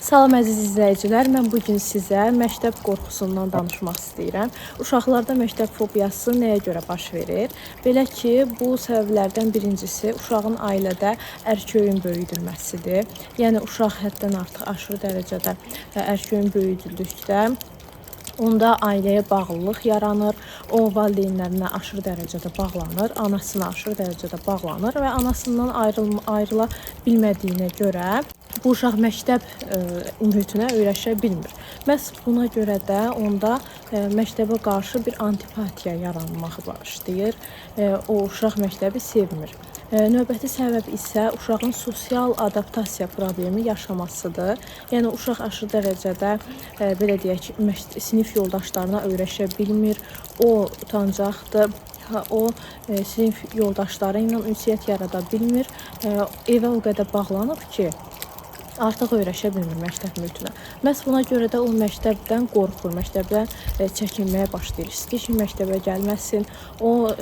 Salam əziz izləyicilər, mən bugün sizə məktəb qorxusundan danışmaq istəyirəm. Uşaqlarda məktəb fobiyası nəyə görə baş verir? Belə ki, bu səbəblərdən birincisi uşağın ailədə ərköyün böyüdülməsidir. Yəni uşaq həddən artıq aşırı dərəcədə ərköyün böyüdüldükdə onda ailəyə bağlılıq yaranır, o valideynlərinə aşırı dərəcədə bağlanır, anasına aşırı dərəcədə bağlanır və anasından ayrıla bilmədiyinə görə bu uşaq məktəb mühitinə öyrəşə bilmir. Məhz buna görə də onda məktəbə qarşı bir antipatiya yaranmağa başlayır. O uşaq məktəbi sevmir. Növbəti səbəb isə uşağın sosial adaptasiya problemi yaşamasıdır. Yəni uşaq aşırı dərəcədə belə deyək, sinif yoldaşlarına öyrəşə bilmir. O utancaqdır. O sinif yoldaşları ilə ünsiyyət yarada bilmir. Evə o qədər bağlanıb ki, artıq öyrəşə bilmir məktəb mühitinə. Məhz buna görə də o məktəbdən qorxur, məktəbdən çəkinməyə başlayır. İstəyir ki, məktəbə gəlməsin, o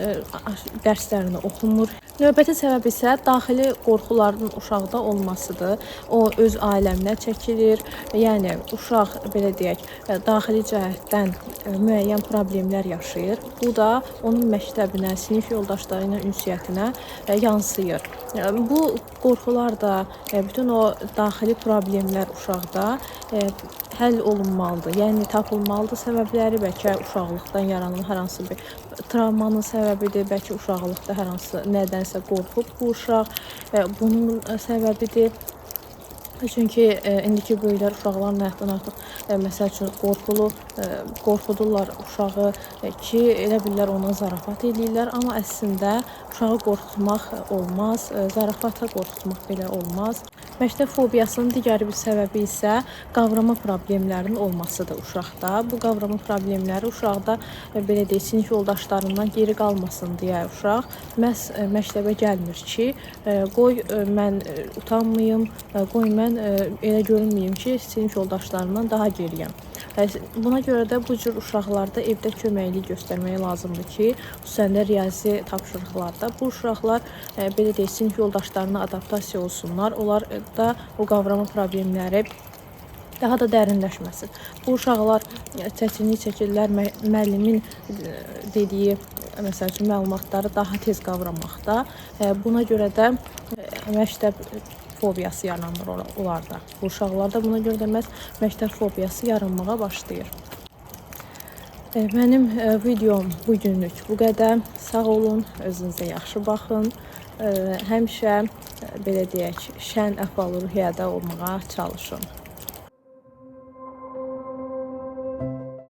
dərslərini oxumur. Növbəti səbəb isə daxili qorxuların uşaqda olmasıdır. O öz aləminə çəkilir. Yəni uşaq belə deyək, daxili cəhətdən müəyyən problemlər yaşayır. Bu da onun məktəbinə, sinif yoldaşları ilə ünsiyyətinə yansıyır. Bu qorxular da, bütün o daxili problemlər uşaqda həll olunmalıdır. Yəni tapılmalıdır səbəbləri, bəlkə uşaqlıqdan yaranan hər hansı bir travmanın səbəbidir, bəlkə uşaqlıqda hər hansı nədənsə qorxub bu uşaq, bunun səbəbidir. Çünki indiki böyüklər uşaqların həyatdan artıq məsəl üçün qorxudurlar uşağı ki, elə bilirlər ona zarafat edirlər, amma əslində uşağı qorxutmaq olmaz, zarafata qorxutmaq belə olmaz. Məktəb fobiyasının digər bir səbəbi isə qavrama problemlərinin olmasıdır uşaqda. Bu qavrama problemləri uşaqda belə deyək, sinif yoldaşlarından geri qalmasın deyə uşaq məhz məktəbə gəlmir ki, qoy mən utanmayım, qoy mən elə görünməyim ki, sinif yoldaşlarımdan daha geriyəm. Buna görə də bu cür uşaqlarda evdə köməklik göstərmək lazımdır ki, xüsusən də riyazi tapşırıqlarda bu uşaqlar belə deyək, sinif yoldaşlarına adaptasiya olsunlar. Onlar da o qavrama problemləri daha da dərinləşməsin. Bu uşaqlar çətinlik çəkirlər, müəllimin dediyi məsəl üçün məlumatları daha tez qavramaqda. Buna görə də məktəb fobiyası yaranır onlarda. Bu uşaqlarda buna görə də məktəb fobiyası yaranmağa başlayır. Mənim videom bugünlük bu qədər. Sağ olun, özünüzə yaxşı baxın. Həmişə belə deyək, şən əhval-ruhiyyədə olmağa çalışın.